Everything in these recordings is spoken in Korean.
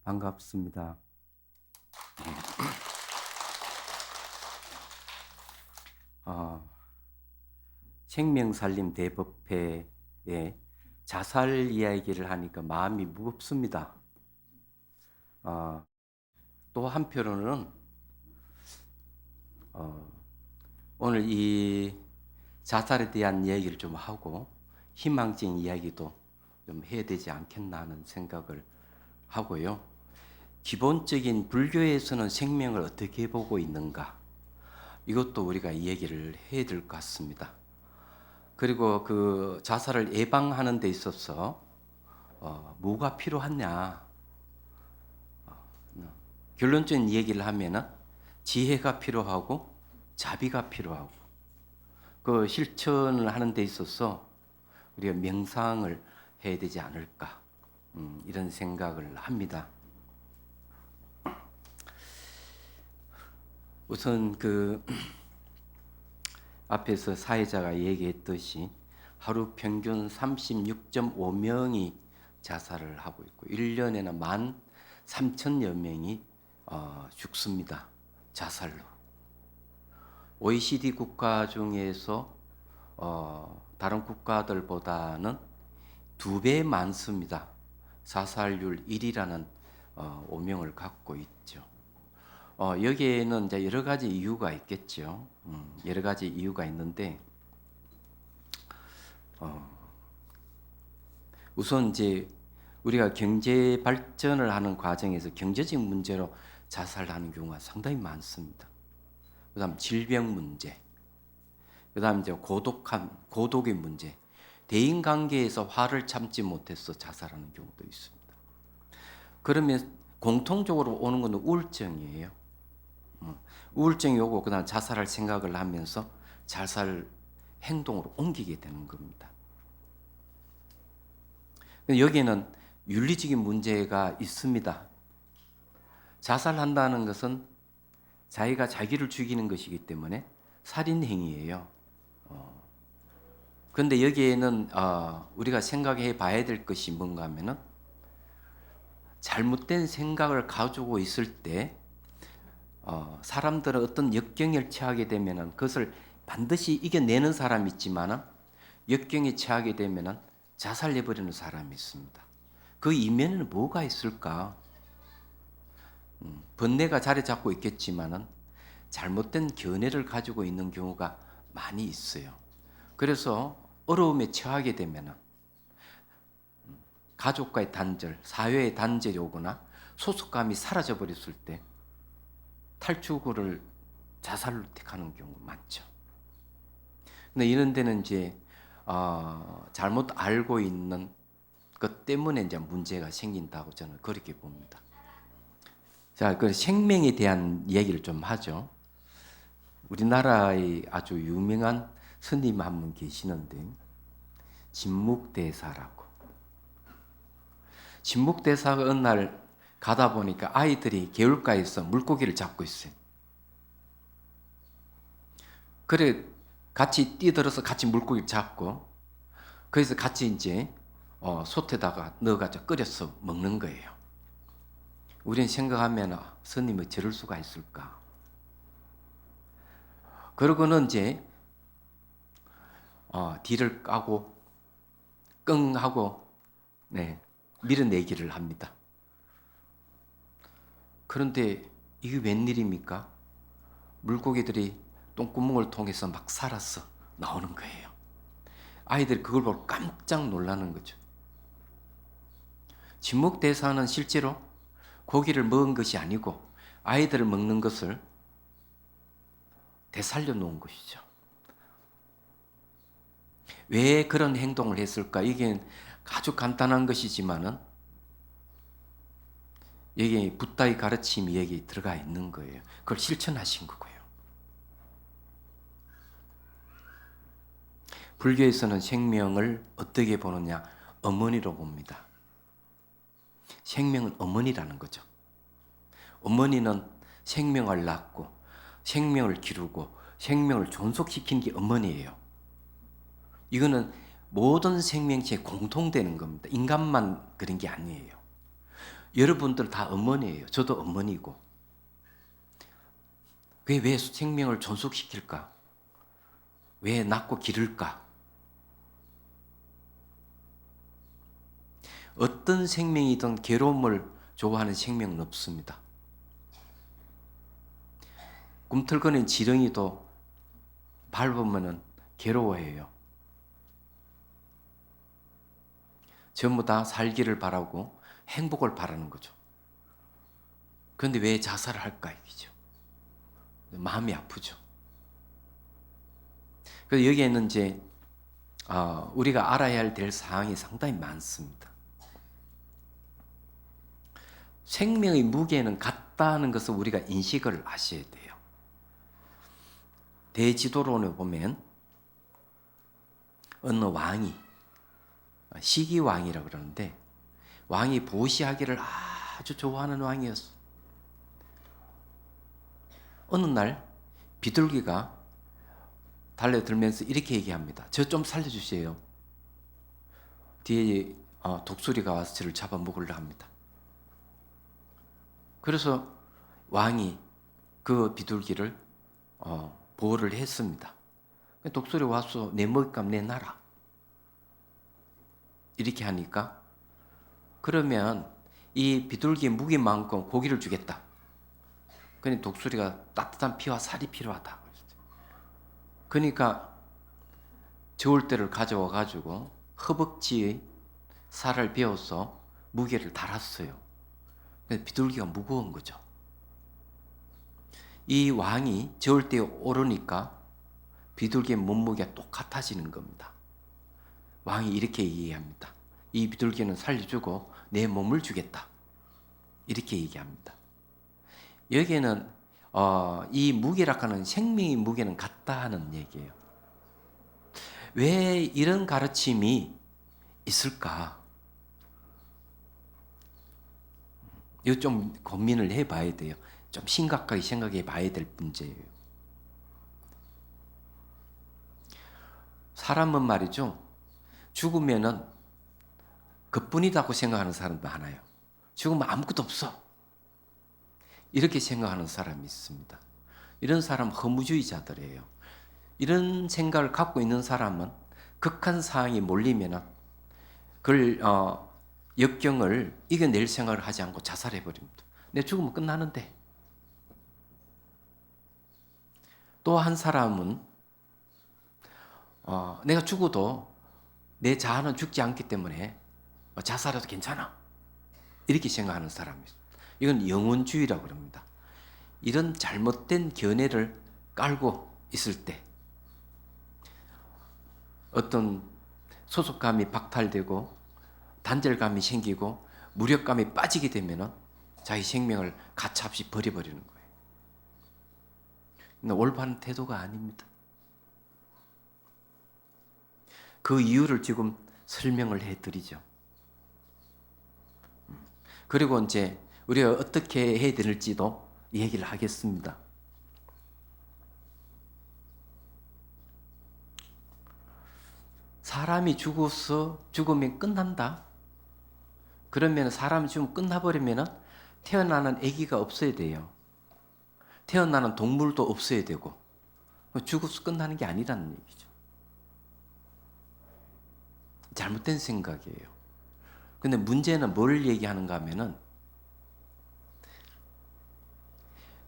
반갑습니다. 어, 생명살림 대법회에 자살 이야기를 하니까 마음이 무겁습니다. 또 한편으로는 오늘 이 자살에 대한 이야기를 좀 하고 희망적인 이야기도 좀 해야 되지 않겠나 하는 생각을 하고요. 기본적인 불교에서는 생명을 어떻게 보고 있는가, 이것도 우리가 이야기를 해야 될 것 같습니다. 그리고 그 자살을 예방하는 데 있어서 뭐가 필요하냐, 결론적인 얘기를 하면은 지혜가 필요하고 자비가 필요하고, 그 실천을 하는 데 있어서 우리가 명상을 해야 되지 않을까, 이런 생각을 합니다. 우선 그 앞에서 사회자가 얘기했듯이 하루 평균 36.5명이 자살을 하고 있고 1년에는 13,000여 명이 죽습니다. 자살로. OECD 국가 중에서 다른 국가들보다는 2배 많습니다. 자살률 1위라는 오명을 갖고 있죠. 여기에는 이제 여러 가지 이유가 있겠죠. 여러 가지 이유가 있는데, 우선 이제 우리가 경제 발전을 하는 과정에서 경제적 문제로 자살하는 경우가 상당히 많습니다. 그다음 질병 문제, 그다음 이제 고독의 문제, 대인 관계에서 화를 참지 못해서 자살하는 경우도 있습니다. 그러면 공통적으로 오는 것은 우울증이에요. 우울증이 오고 그다음 자살할 생각을 하면서 자살 행동으로 옮기게 되는 겁니다. 여기에는 윤리적인 문제가 있습니다. 자살한다는 것은 자기가 자기를 죽이는 것이기 때문에 살인 행위예요. 그런데 여기에는 우리가 생각해 봐야 될 것이 뭔가 하면은, 잘못된 생각을 가지고 있을 때 사람들은 어떤 역경을 처하게 되면은 그것을 반드시 이겨내는 사람이 있지만은, 역경에 처하게 되면은 자살해버리는 사람이 있습니다. 그 이면에는 뭐가 있을까? 번뇌가 자리 잡고 있겠지만은 잘못된 견해를 가지고 있는 경우가 많이 있어요. 그래서 어려움에 처하게 되면은 가족과의 단절, 사회의 단절이 오거나 소속감이 사라져 버렸을 때 탈출구를 자살로 택하는 경우가 많죠. 근데 이런 데는 이제 잘못 알고 있는 것 때문에 이제 문제가 생긴다고 저는 그렇게 봅니다. 자, 그 생명에 대한 얘기를 좀 하죠. 우리나라의 아주 유명한 스님 한 분 계시는데, 진묵대사라고. 진묵대사가 어느 날 가다 보니까 아이들이 개울가에서 물고기를 잡고 있어요. 그래 같이 뛰어들어서 같이 물고기를 잡고, 그래서 같이 이제 솥에다가 넣어가지고 끓여서 먹는 거예요. 우리는 생각하면 스님이 저럴 수가 있을까? 그러고는 이제 뒤를 까고 끙 하고 밀어내기를 합니다. 그런데 이게 웬일입니까? 물고기들이 똥구멍을 통해서 막 살아서 나오는 거예요. 아이들이 그걸 보고 깜짝 놀라는 거죠. 진묵대사는 실제로 고기를 먹은 것이 아니고 아이들을 먹는 것을 되살려 놓은 것이죠. 왜 그런 행동을 했을까? 이게 아주 간단한 것이지만은 여기 붓다의 가르침이 여기 들어가 있는 거예요. 그걸 실천하신 거고요. 불교에서는 생명을 어떻게 보느냐? 어머니로 봅니다. 생명은 어머니라는 거죠. 어머니는 생명을 낳고 생명을 기르고 생명을 존속시키는 게 어머니예요. 이거는 모든 생명체에 공통되는 겁니다. 인간만 그런 게 아니에요. 여러분들 다 어머니예요. 저도 어머니고. 왜 생명을 존속시킬까? 왜 낳고 기를까? 어떤 생명이든 괴로움을 좋아하는 생명은 없습니다. 꿈틀거리는 지렁이도 밟으면 괴로워해요. 전부 다 살기를 바라고 행복을 바라는 거죠. 그런데 왜 자살을 할까 이거죠. 마음이 아프죠. 그래서 여기에는 이제 우리가 알아야 될 사항이 상당히 많습니다. 생명의 무게는 같다는 것을 우리가 인식을 하셔야 돼요. 대지도론에 보면 어느 왕이 시기왕이라고 그러는데 왕이 보시하기를 아주 좋아하는 왕이었어. 어느 날 비둘기가 달려들면서 이렇게 얘기합니다. 저 좀 살려주세요. 뒤에 독수리가 와서 저를 잡아먹으려 합니다. 그래서 왕이 그 비둘기를 보호를 했습니다. 독수리 와서 내 먹잇감 내놔라. 이렇게 하니까 그러면 이 비둘기의 무게만큼 고기를 주겠다. 그러니 독수리가 따뜻한 피와 살이 필요하다. 그러니까 저울대를 가져와 가지고 허벅지의 살을 베어서 무게를 달았어요. 비둘기가 무거운 거죠. 이 왕이 저울대에 오르니까 비둘기의 몸무게가 똑같아지는 겁니다. 왕이 이렇게 얘기합니다. 이 비둘기는 살려주고 내 몸을 주겠다. 이렇게 얘기합니다. 여기에는 이 무게라고 하는 생명의 무게는 같다 하는 얘기예요. 왜 이런 가르침이 있을까? 이거 좀 고민을 해봐야 돼요. 좀 심각하게 생각해 봐야 될 문제예요. 사람은 말이죠. 죽으면은 그뿐이다고 생각하는 사람도 많아요. 죽으면 아무것도 없어. 이렇게 생각하는 사람이 있습니다. 이런 사람은 허무주의자들이에요. 이런 생각을 갖고 있는 사람은 극한 상황이 몰리면은 그걸 역경을 이겨낼 생각을 하지 않고 자살해버립니다. 내 죽으면 끝나는데. 또 한 사람은 내가 죽어도 내 자아는 죽지 않기 때문에 자살해도 괜찮아. 이렇게 생각하는 사람이 있습니다. 이건 영혼주의라고 합니다. 이런 잘못된 견해를 깔고 있을 때 어떤 소속감이 박탈되고 단절감이 생기고 무력감이 빠지게 되면 자기 생명을 가차없이 버려버리는 거예요. 근데 올바른 태도가 아닙니다. 그 이유를 지금 설명을 해드리죠. 그리고 이제 우리가 어떻게 해야 될지도 얘기를 하겠습니다. 사람이 죽으면 끝난다. 그러면 사람이 죽으면 끝나버리면 태어나는 아기가 없어야 돼요. 태어나는 동물도 없어야 되고 죽어서 끝나는 게 아니라는 얘기죠. 잘못된 생각이에요. 근데 문제는 뭘 얘기하는가 하면은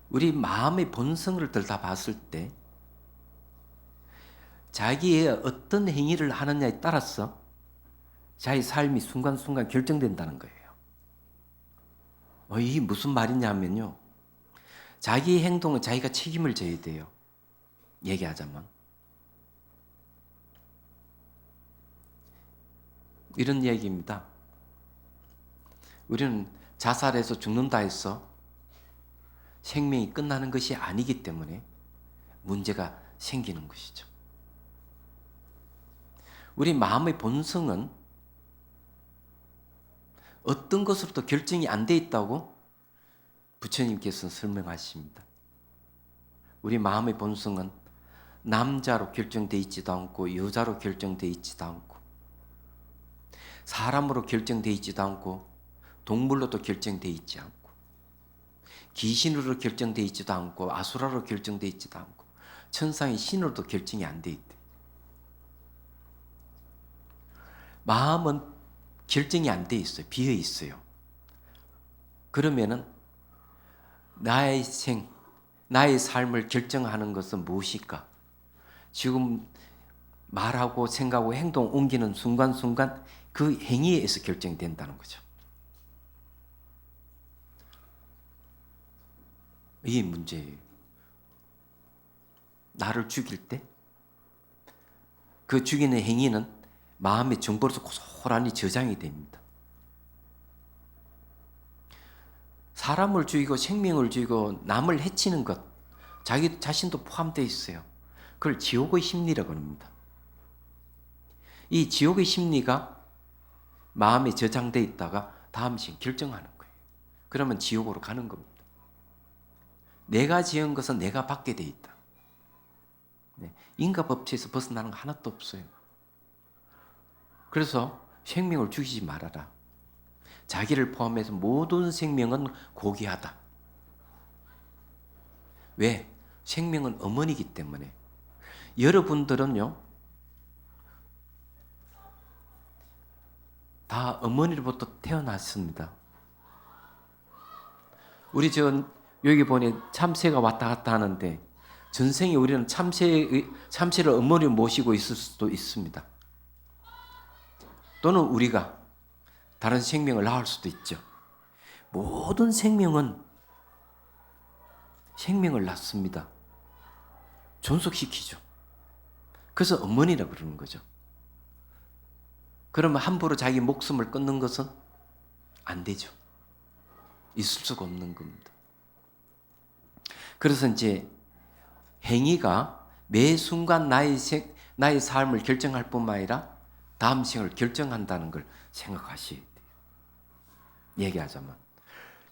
우리 마음의 본성을 들다 봤을 때 자기의 어떤 행위를 하느냐에 따라서 자기 삶이 순간순간 결정된다는 거예요. 이게 무슨 말이냐면요. 자기의 행동은 자기가 책임을 져야 돼요. 얘기하자면. 이런 얘기입니다. 우리는 자살해서 죽는다 해서 생명이 끝나는 것이 아니기 때문에 문제가 생기는 것이죠. 우리 마음의 본성은 어떤 것으로부터 결정이 안 돼 있다고 부처님께서 설명하십니다. 우리 마음의 본성은 남자로 결정되어 있지도 않고 여자로 결정되어 있지도 않고 사람으로 결정되어 있지도 않고 동물로도 결정되어 있지 않고 귀신으로 결정되어 있지도 않고 아수라로 결정되어 있지도 않고 천상의 신으로도 결정이 안 돼 있대. 마음은 결정이 안 돼 있어요. 비어 있어요. 그러면은 나의 삶을 결정하는 것은 무엇일까? 지금 말하고 생각하고 행동 옮기는 순간순간 그 행위에 의해서 결정된다는 거죠. 이게 문제예요. 나를 죽일 때 그 죽이는 행위는 마음의 정보로서 고스란히 저장이 됩니다. 사람을 죽이고 생명을 죽이고 남을 해치는 것, 자기 자신도 포함되어 있어요. 그걸 지옥의 심리라고 합니다. 이 지옥의 심리가 마음에 저장되어 있다가 다음 시간 결정하는 거예요. 그러면 지옥으로 가는 겁니다. 내가 지은 것은 내가 받게 돼 있다. 인과 법칙에서 벗어나는 거 하나도 없어요. 그래서 생명을 죽이지 말아라. 자기를 포함해서 모든 생명은 고귀하다. 왜? 생명은 어머니이기 때문에. 여러분들은요, 다 어머니로부터 태어났습니다. 우리 여기 보니 참새가 왔다 갔다 하는데 전생에 우리는 참새를 어머니로 모시고 있을 수도 있습니다. 또는 우리가 다른 생명을 낳을 수도 있죠. 모든 생명은 생명을 낳습니다. 존속시키죠. 그래서 어머니라고 그러는 거죠. 그러면 함부로 자기 목숨을 끊는 것은 안 되죠. 있을 수가 없는 겁니다. 그래서 이제 행위가 매 순간 나의 삶을 결정할 뿐만 아니라 다음 생을 결정한다는 걸 생각하셔야 돼요. 얘기하자면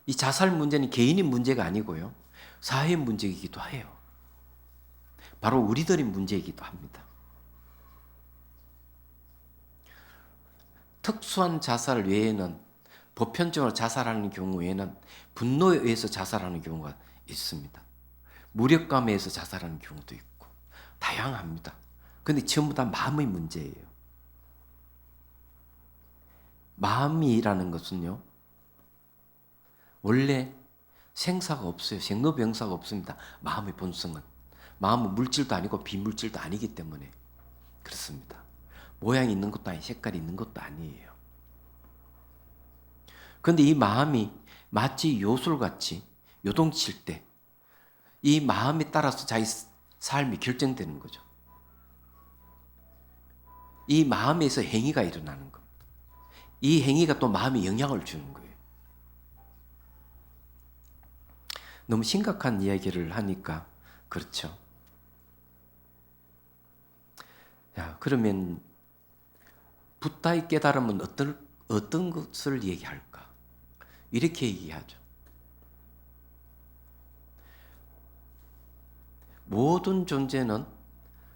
이 자살 문제는 개인의 문제가 아니고요. 사회의 문제이기도 해요. 바로 우리들의 문제이기도 합니다. 특수한 자살 외에는 보편적으로 자살하는 경우 외에는 분노에 의해서 자살하는 경우가 있습니다. 무력감에 의해서 자살하는 경우도 있고 다양합니다. 그런데 전부 다 마음의 문제예요. 마음이라는 것은요, 원래 생사가 없어요. 생로병사가 없습니다. 마음의 본성은. 마음은 물질도 아니고 비물질도 아니기 때문에 그렇습니다. 모양이 있는 것도 아니고 색깔이 있는 것도 아니에요. 그런데 이 마음이 마치 요술같이 요동칠 때 이 마음에 따라서 자기 삶이 결정되는 거죠. 이 마음에서 행위가 일어나는 겁니다. 이 행위가 또 마음에 영향을 주는 거예요. 너무 심각한 이야기를 하니까 그렇죠. 자, 그러면 붓다의 깨달음은 어떤 것을 얘기할까? 이렇게 얘기하죠. 모든 존재는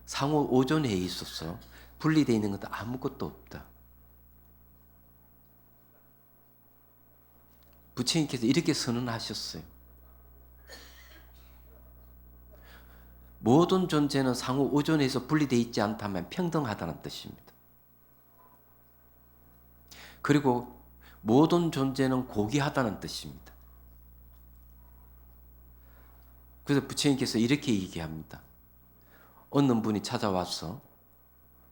상호 오존에 있어서 분리되어 있는 것도 아무것도 없다. 부처님께서 이렇게 선언하셨어요. 모든 존재는 상호 오존에서 분리되어 있지 않다면 평등하다는 뜻입니다. 그리고 모든 존재는 고귀하다는 뜻입니다. 그래서 부처님께서 이렇게 얘기합니다. 어느 분이 찾아와서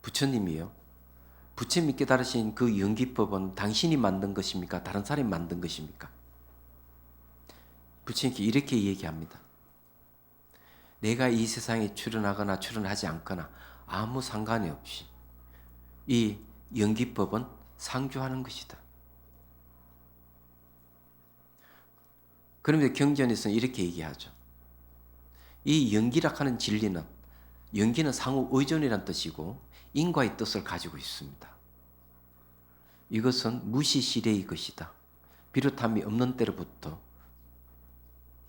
부처님이요, 부처님이 깨달으신 그 연기법은 당신이 만든 것입니까? 다른 사람이 만든 것입니까? 부처님께 이렇게 얘기합니다. 내가 이 세상에 출현하거나 출현하지 않거나 아무 상관이 없이 이 연기법은 상주하는 것이다. 그런데 경전에서는 이렇게 얘기하죠. 이 연기라 하는 진리는, 연기는 상호 의존이라는 뜻이고 인과의 뜻을 가지고 있습니다. 이것은 무시시래의 것이다. 비롯함이 없는 때로부터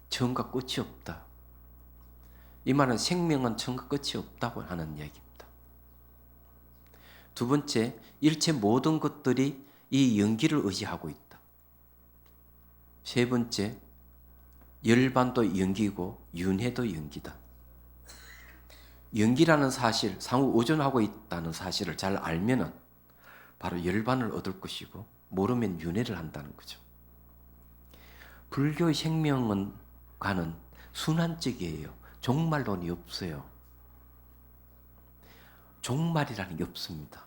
처음과 끝이 없다. 이 말은 생명은 처음과 끝이 없다고 하는 이야기입니다. 두 번째, 일체 모든 것들이 이 연기를 의지하고 있다. 세 번째, 열반도 연기고 윤회도 연기다. 연기라는 사실, 상호 오존하고 있다는 사실을 잘 알면은 바로 열반을 얻을 것이고 모르면 윤회를 한다는 거죠. 불교의 생명과는 순환적이에요. 종말론이 없어요. 종말이라는 게 없습니다.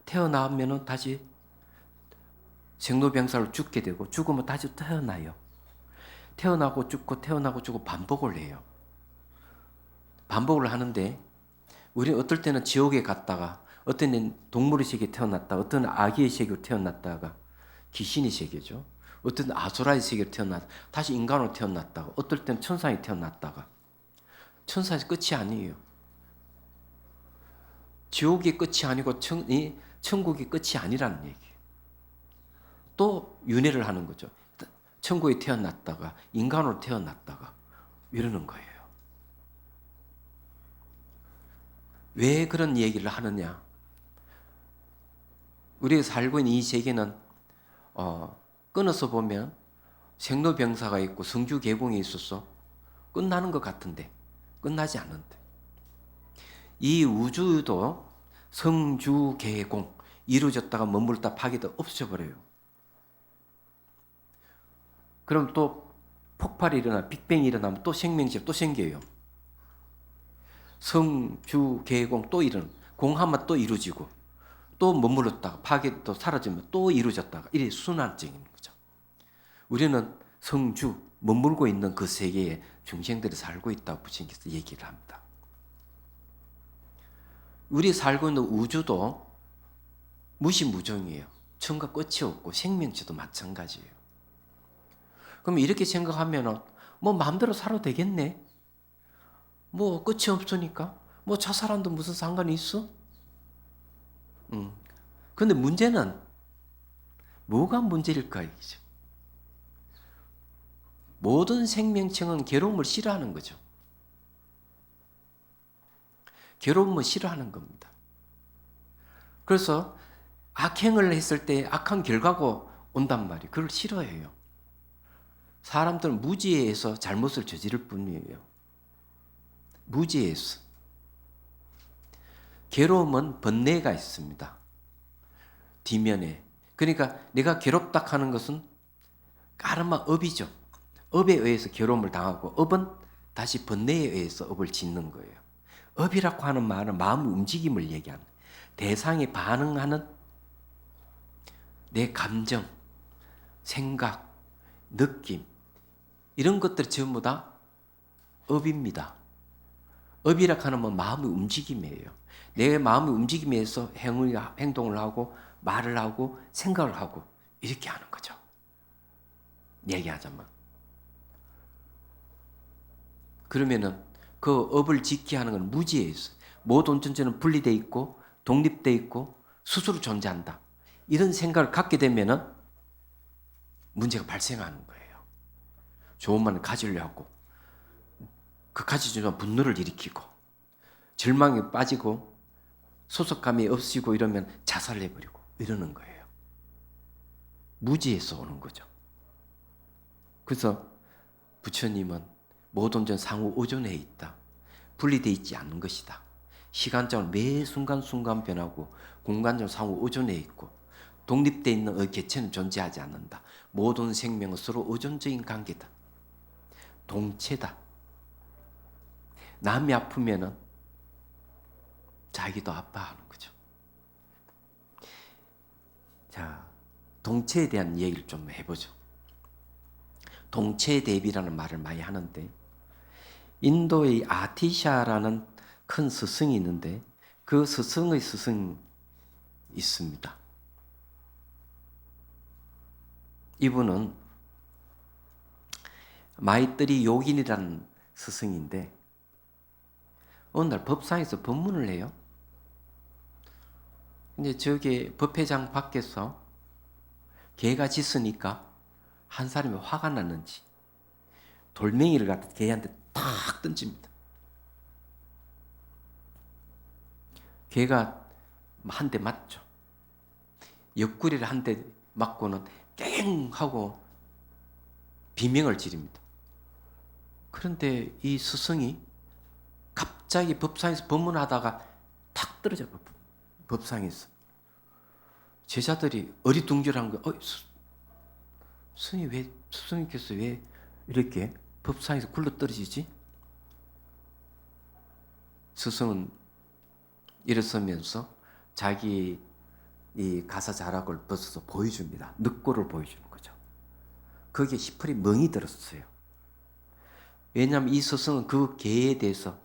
태어나면은 다시 생로병사로 죽게 되고 죽으면 다시 태어나요. 태어나고 죽고 태어나고 죽고 반복을 해요. 반복을 하는데 우리 어떨 때는 지옥에 갔다가 어떤 때는 동물의 세계에 태어났다가 어떤 아기의 세계로 태어났다가 귀신의 세계죠. 어떤 때는 아수라의 세계로 태어났다가 다시 인간으로 태어났다가 어떨 때는 천사에 태어났다가 천사에서 끝이 아니에요. 지옥이 끝이 아니고 천국이 끝이 아니라는 얘기예요. 또 윤회를 하는 거죠. 천국에 태어났다가 인간으로 태어났다가 이러는 거예요. 왜 그런 얘기를 하느냐? 우리가 살고 있는 이 세계는 끊어서 보면 생로병사가 있고 성주개공이 있어서 끝나는 것 같은데 끝나지 않는데 이 우주도 성주개공 이루어졌다가 머물다 파괴도 없어져버려요. 그럼 또 폭발이 일어나 빅뱅이 일어나면 또 생명체가 또 생겨요. 성주개공 또 이런 공하면 또 이루어지고 또 머물렀다가 파괴 또 사라지면 또 이루어졌다가 이래 순환적인 거죠. 우리는 성주 머물고 있는 그 세계에 중생들이 살고 있다고 부처님께서 얘기를 합니다. 우리 살고 있는 우주도 무시무종이에요. 처음과 끝이 없고 생명체도 마찬가지예요. 그럼 이렇게 생각하면은 뭐 마음대로 살아도 되겠네. 뭐 끝이 없으니까 뭐 자살한도 무슨 상관이 있어? 근데 문제는 뭐가 문제일까 이죠. 모든 생명체는 괴로움을 싫어하는 거죠. 괴로움을 싫어하는 겁니다. 그래서 악행을 했을 때 악한 결과가 온단 말이에요. 그걸 싫어해요. 사람들은 무지에서 잘못을 저지를 뿐이에요. 무지에서. 괴로움은 번뇌가 있습니다. 뒷면에. 그러니까 내가 괴롭다 하는 것은 까르마 업이죠. 업에 의해서 괴로움을 당하고 업은 다시 번뇌에 의해서 업을 짓는 거예요. 업이라고 하는 말은 마음의 움직임을 얘기하는 대상에 반응하는 내 감정, 생각, 느낌 이런 것들이 전부 다 업입니다. 업이라고 하는 건 마음의 움직임이에요. 내 마음의 움직임에 의해서 행동을 하고 말을 하고 생각을 하고 이렇게 하는 거죠. 얘기하자면. 그러면은 그 업을 짓게 하는 건 무지에 있어. 모든 존재는 분리되어 있고 독립되어 있고 스스로 존재한다. 이런 생각을 갖게 되면은 문제가 발생하는 거예요. 좋은 말을 가지려 하고 그 가지지만 분노를 일으키고 절망에 빠지고 소속감이 없어지고 이러면 자살을 해버리고 이러는 거예요. 무지에서 오는 거죠. 그래서 부처님은 모든 존 상호 오존에 있다. 분리되어 있지 않는 것이다. 시간적으로 매 순간순간 변하고 공간적으로 상호 오존에 있고 독립되어 있는 개체는 존재하지 않는다. 모든 생명은 서로 의존적인 관계다. 동체다. 남이 아프면은 자기도 아파하는 거죠. 자, 동체에 대한 얘기를 좀 해보죠. 동체 대비라는 말을 많이 하는데 인도의 아티샤라는 큰 스승이 있는데 그 스승의 스승이 있습니다. 이분은 마이뜨리 요긴이라는 스승인데 어느 날 법상에서 법문을 해요. 근데 저기 법회장 밖에서 개가 짖으니까 한 사람이 화가 났는지 돌멩이를 갖다 개한테 탁 던집니다. 개가 한 대 맞죠. 옆구리를 한 대 맞고는 깽 하고 비명을 지릅니다. 그런데 이 스승이 갑자기 법상에서 법문하다가 탁 떨어져 버 법상에서. 제자들이 어리둥절한 거예요. 스승님께서 왜 이렇게 법상에서 굴러 떨어지지? 스승은 일어서면서 자기 이 가사 자락을 벗어서 보여줍니다. 늑골을 보여주는 거죠. 거기에 시풀이 멍이 들었어요. 왜냐하면 이 스승은 그 계에 대해서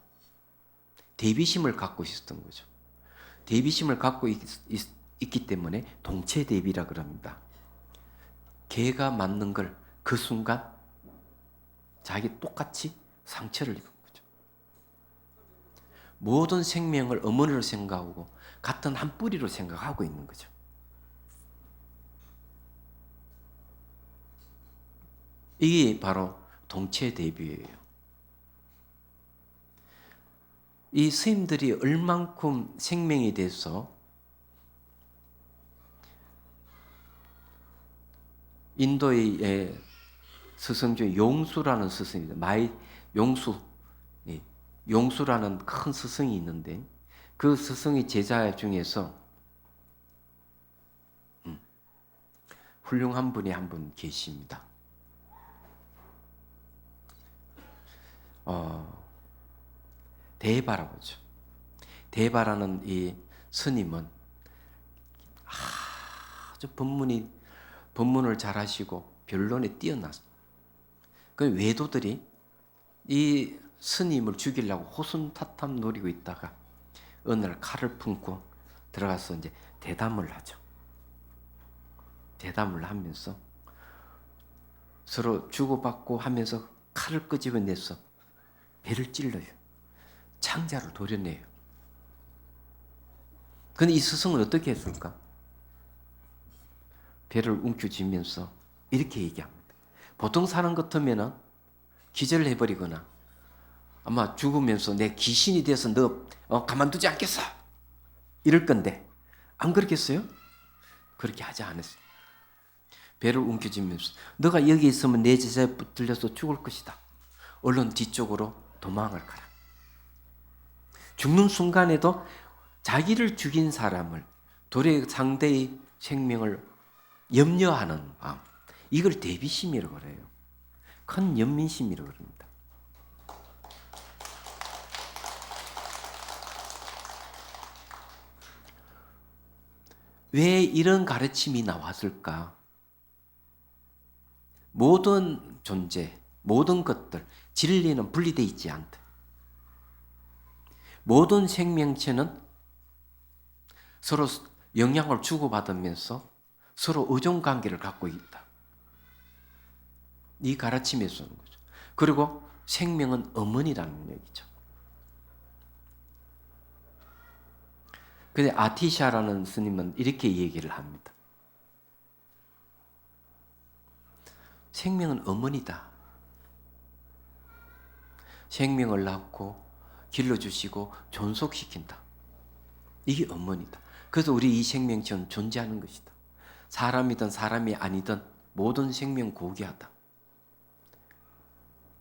대비심을 갖고 있었던 거죠. 대비심을 갖고 있기 때문에 동체대비라 그럽니다. 개가 맞는 걸 그 순간 자기 똑같이 상처를 입은 거죠. 모든 생명을 어머니로 생각하고 같은 한 뿌리로 생각하고 있는 거죠. 이게 바로 동체대비예요. 이 스님들이 얼만큼 생명에 대해서 인도의 스승 중에 용수라는 스승입니다. 용수라는 큰 스승이 있는데 그 스승의 제자 중에서 훌륭한 분이 한 분 계십니다. 대바라고죠. 대바라는 이 스님은 아주 법문을 잘하시고 변론에 뛰어났어요. 그 외도들이 이 스님을 죽이려고 호순타탐 노리고 있다가 어느 날 칼을 품고 들어가서 이제 대담을 하죠. 대담을 하면서 서로 주고받고 하면서 칼을 끄집어내서 배를 찔러요. 창자를 도려내요. 근데 이 스승은 어떻게 했을까? 배를 움켜쥐면서 이렇게 얘기합니다. 보통 사람 같으면 기절을 해버리거나 아마 죽으면서 내 귀신이 돼서 너 가만두지 않겠어 이럴 건데 안 그렇겠어요? 그렇게 하지 않았어요. 배를 움켜쥐면서 너가 여기 있으면 내 제자에 붙들려서 죽을 것이다. 얼른 뒤쪽으로 도망을 가라. 죽는 순간에도 자기를 죽인 사람을 도래 상대의 생명을 염려하는 마음, 이걸 대비심이라고 그래요. 큰 연민심이라고 그럽니다. 왜 이런 가르침이 나왔을까? 모든 존재, 모든 것들, 진리는 분리되어 있지 않다. 모든 생명체는 서로 영향을 주고받으면서 서로 의존관계를 갖고 있다. 이 가르침에서 오는 거죠. 그리고 생명은 어머니라는 얘기죠. 근데 아티샤라는 스님은 이렇게 얘기를 합니다. 생명은 어머니다. 생명을 낳고 길러주시고 존속시킨다. 이게 어머니다. 그래서 우리 이 생명체는 존재하는 것이다. 사람이든 사람이 아니든 모든 생명 고귀하다.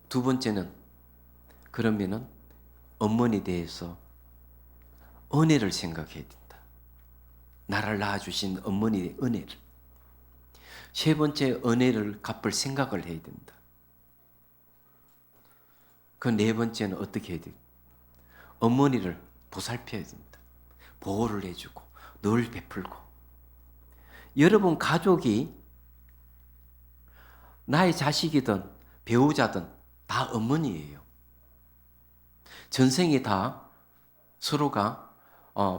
두 번째는 그러면은 어머니에 대해서 은혜를 생각해야 된다. 나를 낳아주신 어머니의 은혜를. 세 번째 은혜를 갚을 생각을 해야 된다. 그 네 번째는 어떻게 해야 돼요? 어머니를 보살펴야 된다. 보호를 해주고 늘 베풀고. 여러분 가족이 나의 자식이든 배우자든 다 어머니예요. 전생에 다 서로가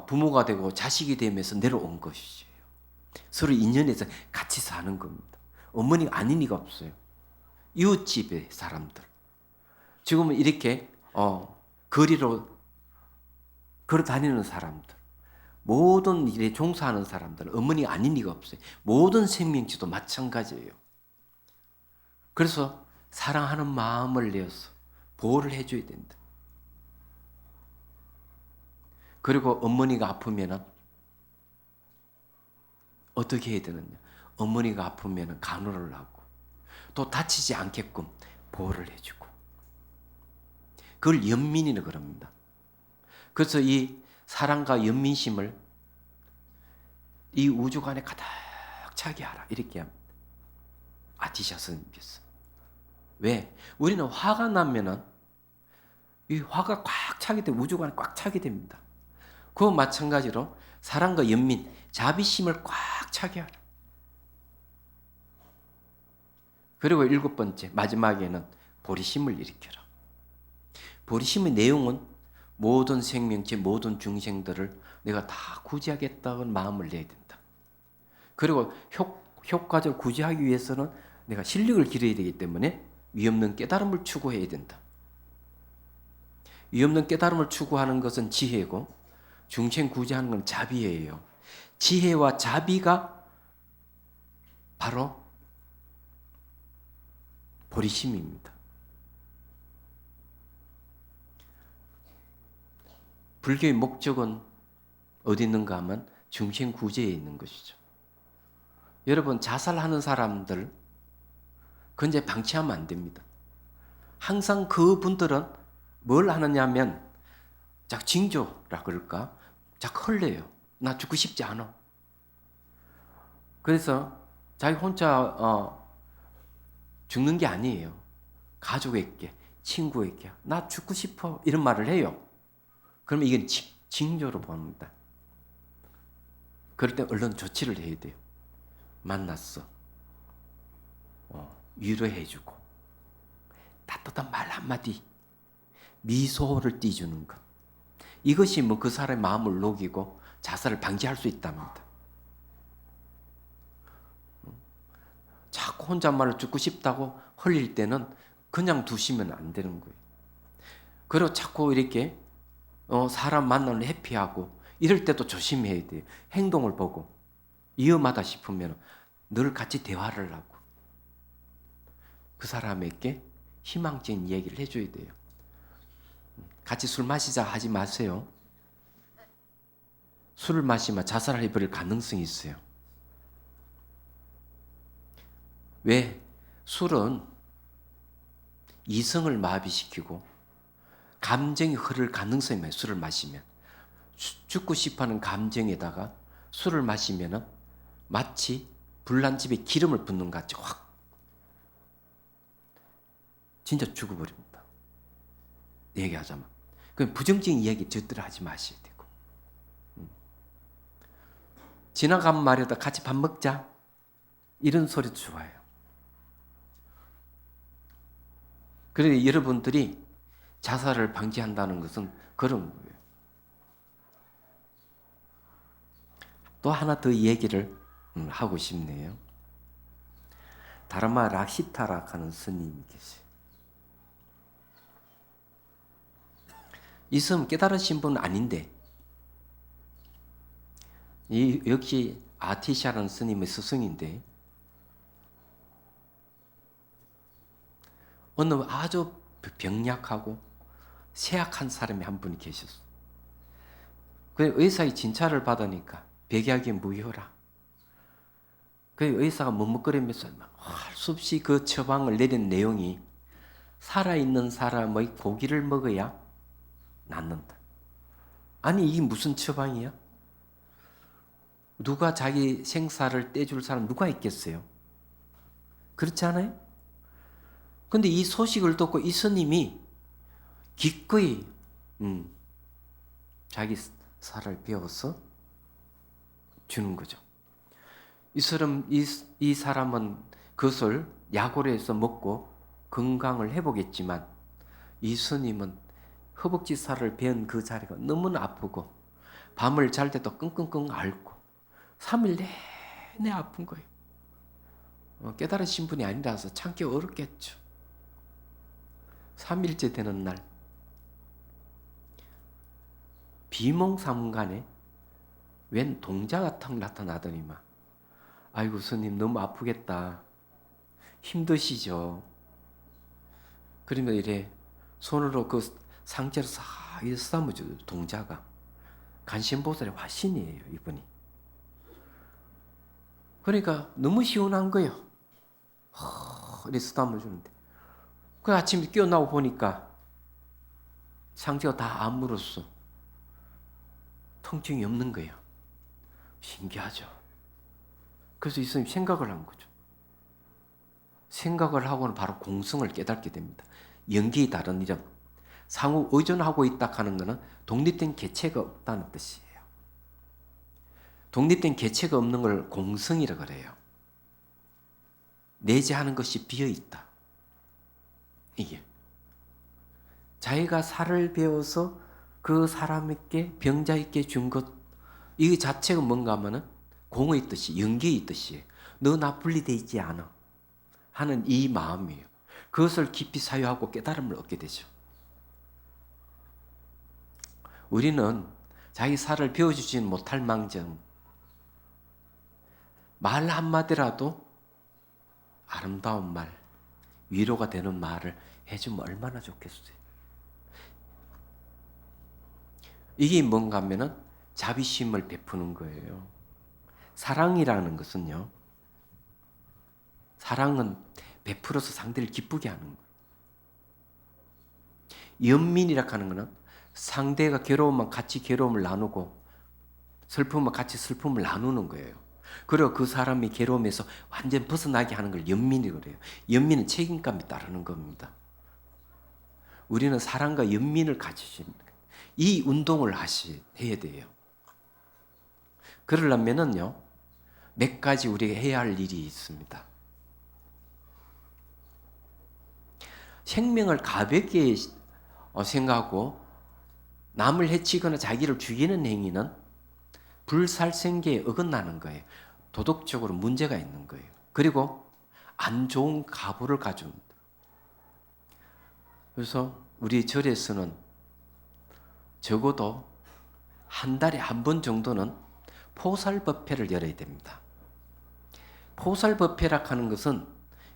부모가 되고 자식이 되면서 내려온 것이에요. 서로 인연해서 같이 사는 겁니다. 어머니가 아닌 이가 없어요. 이웃집의 사람들. 지금은 이렇게 거리로 걸어 다니는 사람들. 모든 일에 종사하는 사람들. 어머니가 아닌 이가 없어요. 모든 생명체도 마찬가지예요. 그래서 사랑하는 마음을 내어서 보호를 해줘야 된다. 그리고 어머니가 아프면 어떻게 해야 되느냐. 어머니가 아프면 간호를 하고 또 다치지 않게끔 보호를 해주고, 그걸 연민이라 그럽니다. 그래서 이 사랑과 연민심을 이 우주관에 가득 차게 하라, 이렇게 합니다. 아티샤 스님께서. 왜? 우리는 화가 나면은 이 화가 꽉 차게 돼, 우주관에 꽉 차게 됩니다. 그와 마찬가지로 사랑과 연민, 자비심을 꽉 차게 하라. 그리고 7번째, 마지막에는 보리심을 일으켜라. 보리심의 내용은 모든 생명체, 모든 중생들을 내가 다 구제하겠다는 마음을 내야 된다. 그리고 효과적으로 구제하기 위해서는 내가 실력을 기르어야 되기 때문에 위없는 깨달음을 추구해야 된다. 위없는 깨달음을 추구하는 것은 지혜고, 중생 구제하는 건 자비예요. 지혜와 자비가 바로 보리심입니다. 불교의 목적은 어디 있는가 하면 중생 구제에 있는 것이죠. 여러분, 자살하는 사람들 그건 이제 방치하면 안 됩니다. 항상 그분들은 뭘 하느냐면 자꾸 징조라 그럴까? 자꾸 헐려요. 나 죽고 싶지 않아. 그래서 자기 혼자 죽는 게 아니에요. 가족에게, 친구에게 나 죽고 싶어 이런 말을 해요. 그러면 이건 징조로 봅니다. 그럴 때 얼른 조치를 해야 돼요. 만났어. 위로해주고 따뜻한 말 한마디, 미소를 띄워주는 것. 이것이 뭐 그 사람의 마음을 녹이고 자살을 방지할 수 있답니다. 자꾸 혼잣말로 죽고 싶다고 흘릴 때는 그냥 두시면 안 되는 거예요. 그리고 자꾸 이렇게 사람 만나는 회피하고 이럴 때도 조심해야 돼요. 행동을 보고 위험하다 싶으면 늘 같이 대화를 하고 그 사람에게 희망적인 얘기를 해줘야 돼요. 같이 술 마시자 하지 마세요. 술을 마시면 자살해버릴 가능성이 있어요. 왜? 술은 이성을 마비시키고 감정이 흐를 가능성이 많아요. 술을 마시면. 죽고 싶어하는 감정에다가 술을 마시면 마치 불난 집에 기름을 붓는 것 같이 확 진짜 죽어버립니다. 얘기하자면. 그럼 부정적인 이야기 절대로 하지 마셔야 되고. 지나간 말에다 같이 밥 먹자. 이런 소리도 좋아요. 그런데 여러분들이 자살을 방지한다는 것은 그런 거예요. 또 하나 더 얘기를 하고 싶네요. 다르마 락시타라 하는 스님이 계세요. 이 스님 깨달으신 분은 아닌데 역시 아티샤라는 스님의 스승인데 어느 아주 병약하고 쇠약한 사람이 한 분이 계셨어요. 그 의사의 진찰을 받으니까 백약이 무효라. 그 의사가 머뭇거리면서 할 수 없이 그 처방을 내린 내용이 살아있는 사람의 고기를 먹어야 낫는다. 아니 이게 무슨 처방이야? 누가 자기 생사를 떼줄 사람 누가 있겠어요? 그렇지 않아요? 근데 이 소식을 듣고 이 스님이 기꺼이 자기 살을 베어서 주는 거죠. 이 사람은 그것을 약으로 해서 먹고 건강을 회복했지만 이 스님은 허벅지 살을 베은 그 자리가 너무나 아프고 밤을 잘 때도 끙끙끙 앓고 3일 내내 아픈 거예요. 깨달으신 분이 아니라서 참기 어렵겠죠. 3일째 되는 날 비몽사몽간에 웬 동자가 탁 나타나더니만 아이고 스님 너무 아프겠다. 힘드시죠. 그러면 이래 손으로 그 상처를 싹 쓰다듬어줘요. 동자가 간신보살의 화신이에요. 이분이. 그러니까 너무 시원한 거예요. 이렇게 쓰다듬어 주는데 그 아침에 깨어나고 보니까 상체가 다 안 물었어. 통증이 없는 거예요. 신기하죠. 그래서 이 선생님 생각을 한 거죠. 생각을 하고는 바로 공성을 깨닫게 됩니다. 연기의 다른 이름. 상호 의존하고 있다 하는 것은 독립된 개체가 없다는 뜻이에요. 독립된 개체가 없는 걸 공성이라 그래요. 내재하는 것이 비어있다. 이게. 자기가 살을 배워서 그 사람에게 병자에게 준 것, 이 자체가 뭔가 하면은 공의 뜻이, 연기의 뜻이에요. 너 나 분리되어 있지 않아. 하는 이 마음이에요. 그것을 깊이 사유하고 깨달음을 얻게 되죠. 우리는 자기 살을 배워주지는 못할 망정 말 한마디라도 아름다운 말, 위로가 되는 말을 해주면 얼마나 좋겠어요. 이게 뭔가 하면은 자비심을 베푸는 거예요. 사랑이라는 것은요. 사랑은 베풀어서 상대를 기쁘게 하는 거예요. 연민이라 하는 것은 상대가 괴로우면 같이 괴로움을 나누고 슬픔은 같이 슬픔을 나누는 거예요. 그리고 그 사람이 괴로움에서 완전 벗어나게 하는 걸 연민이라고 그래요. 연민은 책임감이 따르는 겁니다. 우리는 사랑과 연민을 가지시는 거예요. 이 운동을 해야 돼요. 그러려면은요, 몇 가지 우리가 해야 할 일이 있습니다. 생명을 가볍게 생각하고 남을 해치거나 자기를 죽이는 행위는 불살생계에 어긋나는 거예요. 도덕적으로 문제가 있는 거예요. 그리고 안 좋은 가부를 가져옵니다. 그래서 우리 절에서는 적어도 한 달에 한 번 정도는 포살법회를 열어야 됩니다. 포살법회라 하는 것은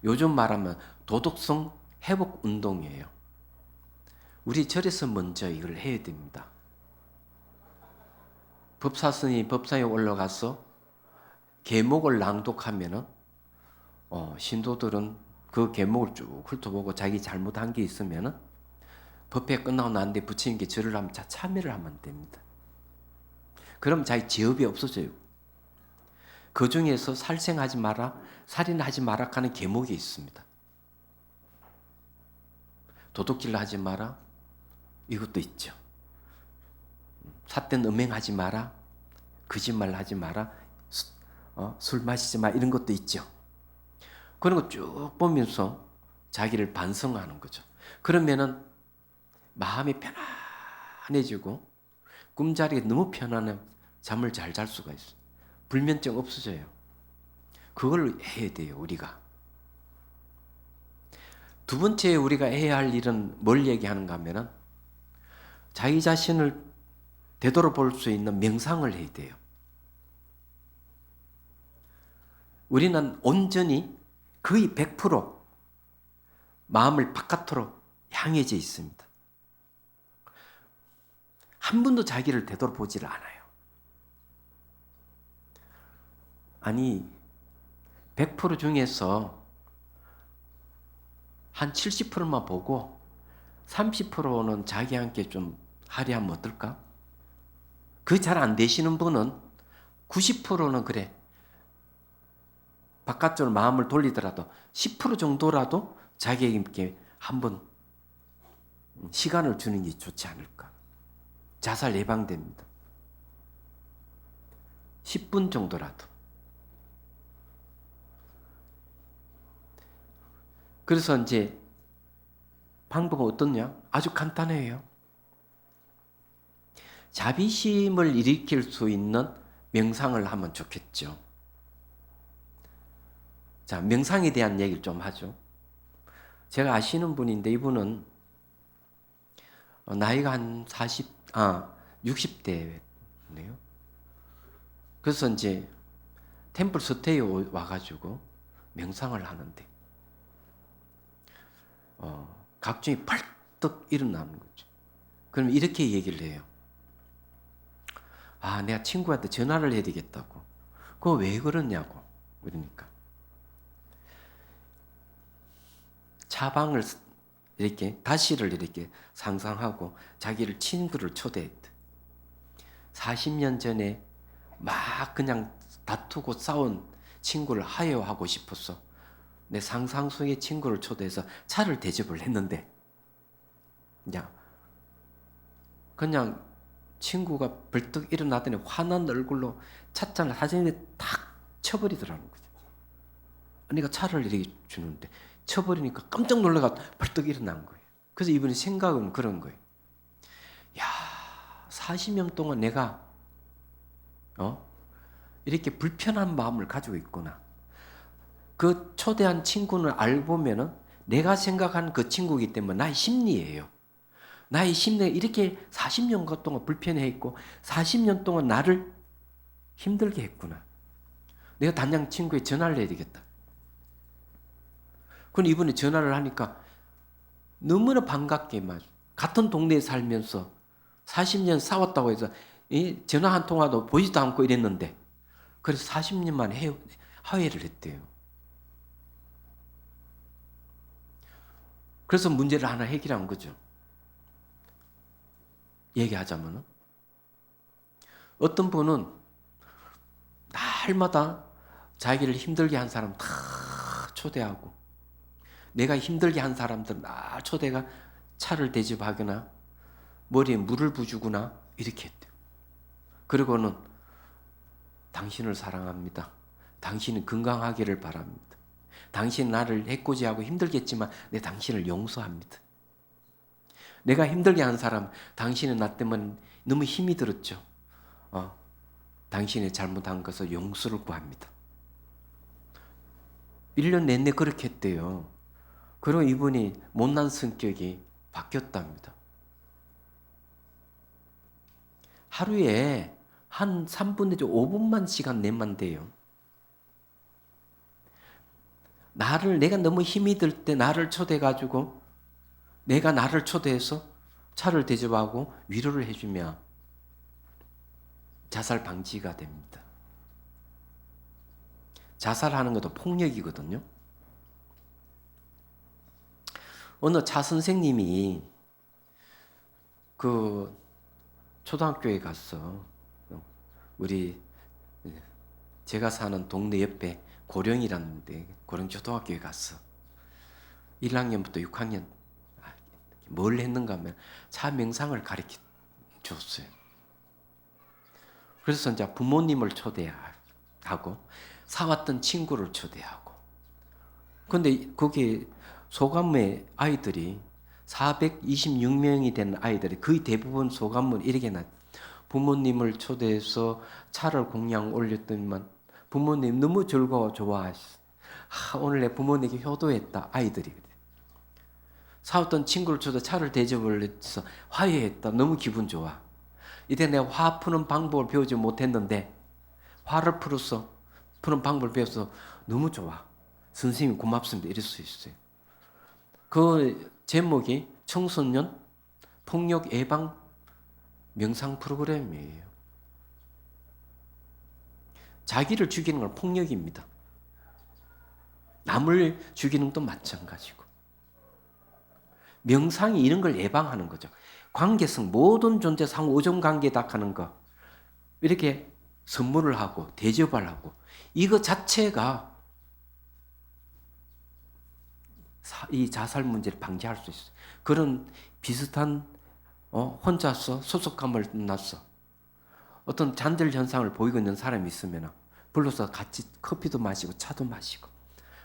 요즘 말하면 도덕성 회복 운동이에요. 우리 절에서 먼저 이걸 해야 됩니다. 법사스님 법상에 올라가서 계목을 낭독하면은 신도들은 그 계목을 쭉 훑어보고 자기 잘못한 게 있으면은 법회 끝나고 난 뒤에 부처님께 절을 하면 참여를 하면 됩니다. 그럼 자기 죄업이 없어져요. 그 중에서 살생하지 마라, 살인하지 마라 하는 계목이 있습니다. 도둑질 하지 마라, 이것도 있죠. 삿된 음행하지 마라, 거짓말 하지 마라, 술 마시지 마, 이런 것도 있죠. 그런 거 쭉 보면서 자기를 반성하는 거죠. 그러면은 마음이 편안해지고 꿈자리에 너무 편안해 잠을 잘 잘 수가 있어요. 불면증 없어져요. 그걸 해야 돼요, 우리가. 두 번째 우리가 해야 할 일은 뭘 얘기하는가 하면은 자기 자신을 되돌아볼 수 있는 명상을 해야 돼요. 우리는 온전히 거의 100% 마음을 바깥으로 향해져 있습니다. 한 번도 자기를 되돌아보지를 않아요. 아니, 100% 중에서 한 70%만 보고 30%는 자기한테 좀 하려면 어떨까? 그 잘 안 되시는 분은 90%는 그래. 바깥쪽으로 마음을 돌리더라도 10% 정도라도 자기에게 한번 시간을 주는 게 좋지 않을까. 자살 예방됩니다. 10분 정도라도. 그래서 이제 방법은 어떻냐? 아주 간단해요. 자비심을 일으킬 수 있는 명상을 하면 좋겠죠. 자, 명상에 대한 얘기를 좀 하죠. 제가 아시는 분인데 이분은 나이가 한 60대네요. 그래서 이제 템플 스테이에 와가지고 명상을 하는데 각종이 벌떡 일어나는 거죠. 그럼 이렇게 얘기를 해요. 아, 내가 친구한테 전화를 해야 되겠다고. 그거 왜 그러냐고. 그러니까. 차방을 이렇게 다시를 이렇게 상상하고 자기를 친구를 초대했대. 40년 전에 막 그냥 다투고 싸운 친구를 화해하고 싶었어. 내 상상 속의 친구를 초대해서 차를 대접을 했는데, 그냥 친구가 벌떡 일어나더니 환한 얼굴로 찻잔을 사진에 탁 쳐버리더라는 거죠. 그러니까 차를 이렇게 주는데 쳐버리니까 깜짝 놀라가 벌떡 일어난 거예요. 그래서 이분이 생각은 그런 거예요. 야, 40년 동안 내가 이렇게 불편한 마음을 가지고 있구나. 그 초대한 친구는 알고 보면은 내가 생각하는 그 친구이기 때문에 나의 심리예요. 나의 심리가 이렇게 40년 동안 불편해 있고 40년 동안 나를 힘들게 했구나. 내가 당장 친구에 전화를 해야 되겠다. 그럼 이분이 전화를 하니까 너무나 반갑게 같은 동네에 살면서 40년 싸웠다고 해서 전화 한 통화도 보지도 않고 이랬는데 그래서 40년 만에 화해를 했대요. 그래서 문제를 하나 해결한 거죠. 얘기하자면은 어떤 분은 날마다 자기를 힘들게 한 사람 다 초대하고 내가 힘들게 한 사람들 다 초대가 차를 대접하거나 머리에 물을 부주거나 이렇게 했대요. 그리고는 당신을 사랑합니다. 당신은 건강하기를 바랍니다. 당신 나를 해코지하고 힘들겠지만 내 당신을 용서합니다. 내가 힘들게 한 사람, 당신은 나 때문에 너무 힘이 들었죠. 당신이 잘못한 것을 용서를 구합니다. 1년 내내 그렇게 했대요. 그리고 이분이 못난 성격이 바뀌었답니다. 하루에 한 3분 내지 5분만 시간 내면 돼요. 내가 너무 힘이 들 때 나를 초대해가지고 내가 나를 초대해서 차를 대접하고 위로를 해주면 자살 방지가 됩니다. 자살하는 것도 폭력이거든요. 어느 차 선생님이 그 초등학교에 갔어. 제가 사는 동네 옆에 고령이라는데 고령 초등학교에 갔어. 1학년부터 6학년 뭘 했는가 하면 차 명상을 가르쳐 줬어요. 그래서 이제 부모님을 초대하고 사왔던 친구를 초대하고 근데 거기 소감의 아이들이 426명이 된 아이들이 거의 대부분 소감문 이렇게 부모님을 초대해서 차를 공양 올렸더니만 부모님 너무 즐거워 좋아하셨어. 오늘 내 부모님께 효도했다 아이들이. 사왔던 친구를 초대 차를 대접을 해서 화해했다. 너무 기분 좋아. 이때 내가 화 푸는 방법을 배우지 못했는데 화를 푸는 방법을 배워서 너무 좋아. 선생님 고맙습니다. 이럴 수 있어요. 그 제목이 청소년 폭력 예방 명상 프로그램이에요. 자기를 죽이는 건 폭력입니다. 남을 죽이는 것도 마찬가지고. 명상이 이런 걸 예방하는 거죠. 관계성, 모든 존재 상호 오전 관계에 닥하는 거. 이렇게 선물을 하고 대접을 하고 이거 자체가 이 자살 문제를 방지할 수 있어요. 그런 비슷한 혼자서 소속감을 났어. 어떤 잔들 현상을 보이고 있는 사람이 있으면 불러서 같이 커피도 마시고 차도 마시고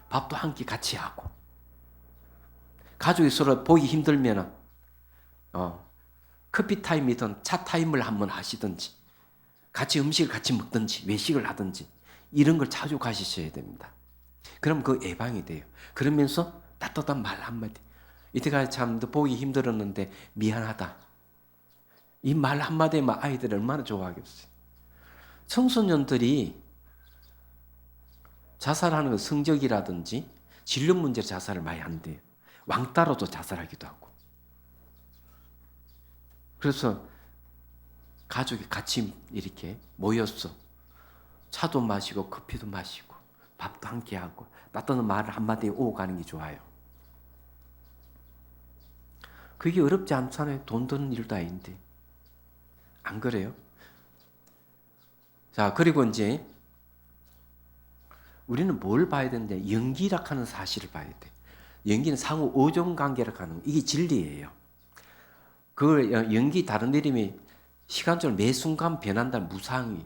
밥도 한 끼 같이 하고 가족이 서로 보기 힘들면 커피 타임이든 차 타임을 한번 하시든지 같이 음식을 같이 먹든지 외식을 하든지 이런 걸 자주 가지셔야 됩니다. 그럼 그 예방이 돼요. 그러면서 따뜻한 말 한마디. 이때까지 참 보기 힘들었는데 미안하다. 이 말 한마디에만 아이들 얼마나 좋아하겠어요. 청소년들이 자살하는 건 성적이라든지 진로 문제로 자살을 많이 한대요. 왕따로도 자살하기도 하고. 그래서 가족이 같이 이렇게 모였어. 차도 마시고 커피도 마시고 밥도 함께 하고 따뜻한 말을 한마디에 오고 가는 게 좋아요. 그게 어렵지 않잖아요. 돈 드는 일도 아닌데. 안 그래요? 자, 그리고 이제 우리는 뭘 봐야 되는데 연기라 하는 사실을 봐야 돼. 연기는 상호 오존 관계라 하는 거. 이게 진리예요. 그 연기 다른 이름이 시간적으로 매 순간 변한다는 무상이에요.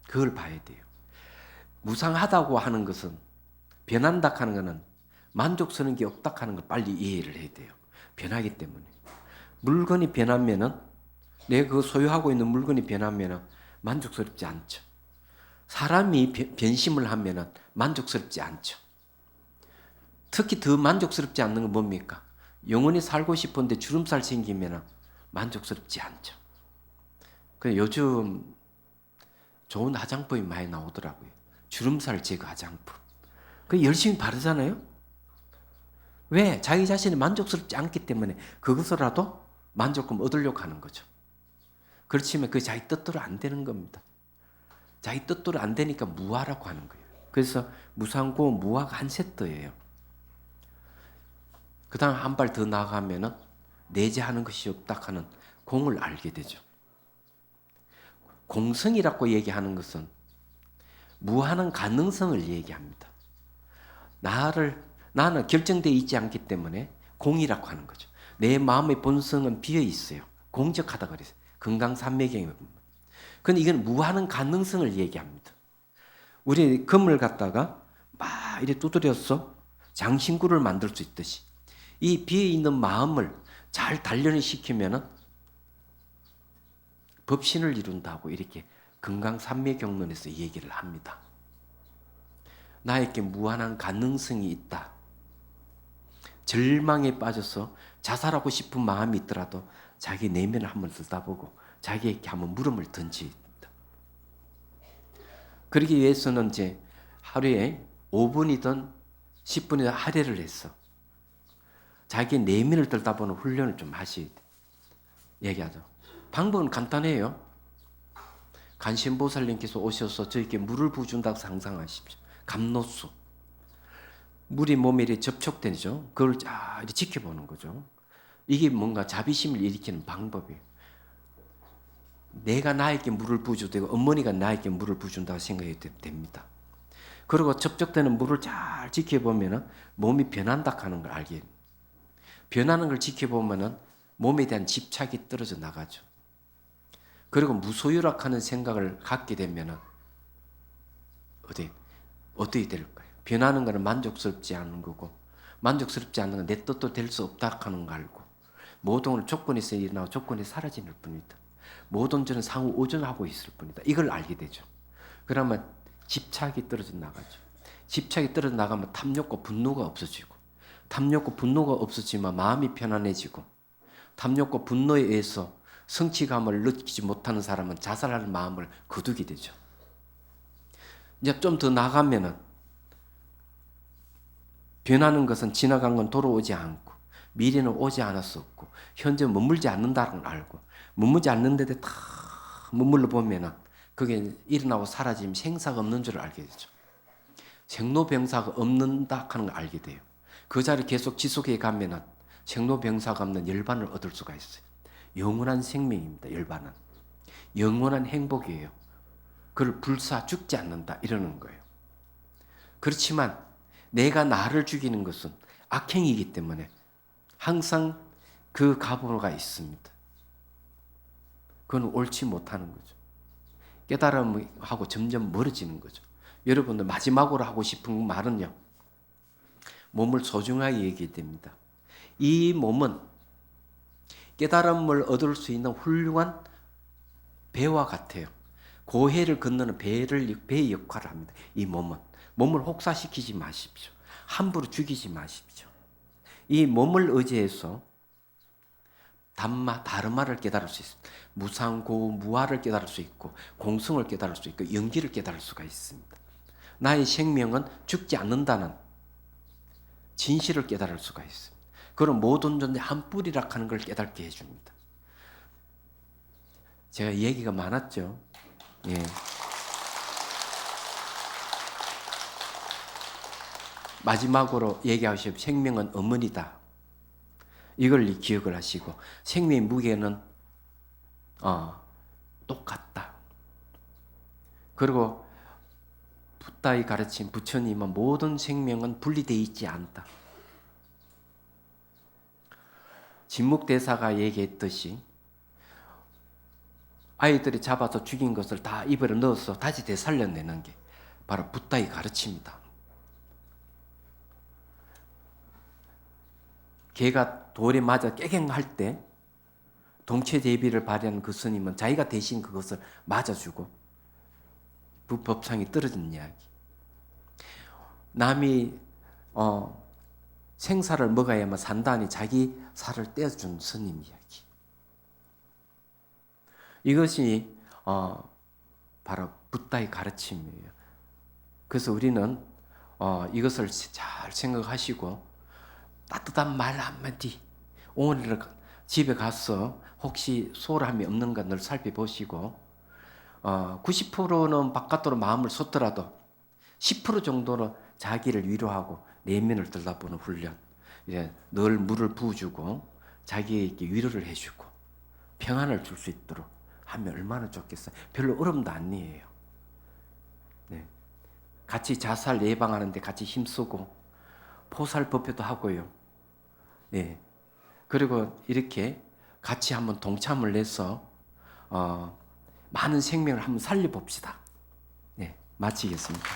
그걸 봐야 돼요. 무상하다고 하는 것은 변한다 하는 것은 만족스러운 게 없다 하는 걸 빨리 이해를 해야 돼요. 변하기 때문에. 물건이 변하면은 내가 그 소유하고 있는 물건이 변하면은 만족스럽지 않죠. 사람이 변심을 하면은 만족스럽지 않죠. 특히 더 만족스럽지 않는 건 뭡니까? 영원히 살고 싶은데 주름살 생기면은 만족스럽지 않죠. 그 요즘 좋은 화장품이 많이 나오더라고요. 주름살 제거 화장품. 그 열심히 바르잖아요. 왜? 자기 자신이 만족스럽지 않기 때문에 그것으로라도 만족감 얻으려고 하는 거죠. 그렇지만 그 자기 뜻대로 안 되는 겁니다. 자기 뜻대로 안 되니까 무화라고 하는 거예요. 그래서 무상고 무화가 한 세트예요. 그 다음 한 발 더 나아가면은 내재하는 것이 없다 하는 공을 알게 되죠. 공성이라고 얘기하는 것은 무한한 가능성을 얘기합니다. 나는 결정되어 있지 않기 때문에 공이라고 하는 거죠. 내 마음의 본성은 비어 있어요. 공적하다 그랬어요. 금강산매경에 보면. 근데 이건 무한한 가능성을 얘기합니다. 우리 금을 갖다가 막 이렇게 두드려서 장신구를 만들 수 있듯이 이 비어 있는 마음을 잘 단련을 시키면은 법신을 이룬다고 이렇게 금강산매경론에서 얘기를 합니다. 나에게 무한한 가능성이 있다. 절망에 빠져서 자살하고 싶은 마음이 있더라도 자기 내면을 한번 들여다보고 자기에게 한번 물음을 던집니다. 그러기 위해서는 이제 하루에 5분이든 10분이든 할애를 해서 자기 내면을 들여다보는 훈련을 좀 하셔야 돼요. 얘기하죠. 방법은 간단해요. 간신보살님께서 오셔서 저에게 물을 부어준다고 상상하십시오. 감로수. 물이 몸에 이렇게 접촉되죠. 그걸 쫙 이렇게 지켜보는 거죠. 이게 뭔가 자비심을 일으키는 방법이에요. 내가 나에게 물을 부어줘도 되고 어머니가 나에게 물을 부어준다고 생각해도 됩니다. 그리고 접촉되는 물을 잘 지켜보면 몸이 변한다 하는 걸 알게 됩니다. 변하는 걸 지켜보면 몸에 대한 집착이 떨어져 나가죠. 그리고 무소유락하는 생각을 갖게 되면 어떻게 될까요? 변하는 것은 만족스럽지 않은 거고 만족스럽지 않는 건 내 뜻도 될 수 없다 하는 거 알고 모든 걸 조건에서 일어나고 조건이 사라지는 뿐이다. 모든 점은 상호 오존하고 있을 뿐이다. 이걸 알게 되죠. 그러면 집착이 떨어져 나가죠. 집착이 떨어져 나가면 탐욕과 분노가 없어지고 탐욕과 분노가 없어지면 마음이 편안해지고 탐욕과 분노에 의해서 성취감을 느끼지 못하는 사람은 자살하는 마음을 거두게 되죠. 이제 좀 더 나가면은 변하는 것은 지나간 건 돌아오지 않고 미래는 오지 않을 수 없고 현재 머물지 않는다는 걸 알고 머물지 않는 데다 다 머물러 보면은 그게 일어나고 사라지면 생사가 없는 줄 알게 되죠. 생로병사가 없는다 하는 걸 알게 돼요. 그 자리 계속 지속해 가면은 생로병사가 없는 열반을 얻을 수가 있어요. 영원한 생명입니다. 열반은 영원한 행복이에요. 그걸 불사 죽지 않는다 이러는 거예요. 그렇지만 내가 나를 죽이는 것은 악행이기 때문에 항상 그 가보가 있습니다. 그건 옳지 못하는 거죠. 깨달음하고 점점 멀어지는 거죠. 여러분들 마지막으로 하고 싶은 말은요. 몸을 소중하게 얘기해야 됩니다. 이 몸은 깨달음을 얻을 수 있는 훌륭한 배와 같아요. 고해를 건너는 배의 역할을 합니다. 이 몸을 혹사시키지 마십시오. 함부로 죽이지 마십시오. 이 몸을 의지해서 담마, 다르마를 깨달을 수 있습니다. 무상고, 무아를 깨달을 수 있고 공성을 깨달을 수 있고 연기를 깨달을 수가 있습니다. 나의 생명은 죽지 않는다는 진실을 깨달을 수가 있습니다. 그런 모든 존재 한 뿌리라 하는 걸 깨닫게 해줍니다. 제가 얘기가 많았죠. 예. 마지막으로 얘기하시오. 생명은 어머니다. 이걸 기억을 하시고 생명의 무게는 똑같다. 그리고 붓다의 가르침 부처님은 모든 생명은 분리되어 있지 않다. 진묵대사가 얘기했듯이 아이들이 잡아서 죽인 것을 다 입에 넣어서 다시 되살려내는 게 바로 붓다의 가르침이다. 개가 돌에 맞아 깨갱할 때 동체제비를 발휘하는 그 스님은 자기가 대신 그것을 맞아주고 법상이 떨어진 이야기. 남이 생사를 먹어야만 산다니 자기 살을 떼어준 스님 이야기. 이것이 바로 붓다의 가르침이에요. 그래서 우리는 이것을 잘 생각하시고 따뜻한 말 한마디, 오늘 집에 가서 혹시 소홀함이 없는가 늘 살펴보시고 90%는 바깥으로 마음을 쏟더라도 10% 정도는 자기를 위로하고 내면을 들여다보는 훈련. 이제 늘 물을 부어주고 자기에게 위로를 해주고 평안을 줄 수 있도록 하면 얼마나 좋겠어요. 별로 어려움도 아니에요. 네. 같이 자살 예방하는데 같이 힘쓰고 포살 법회도 하고요. 네. 그리고 이렇게 같이 한번 동참을 해서 많은 생명을 한번 살려봅시다. 네, 마치겠습니다.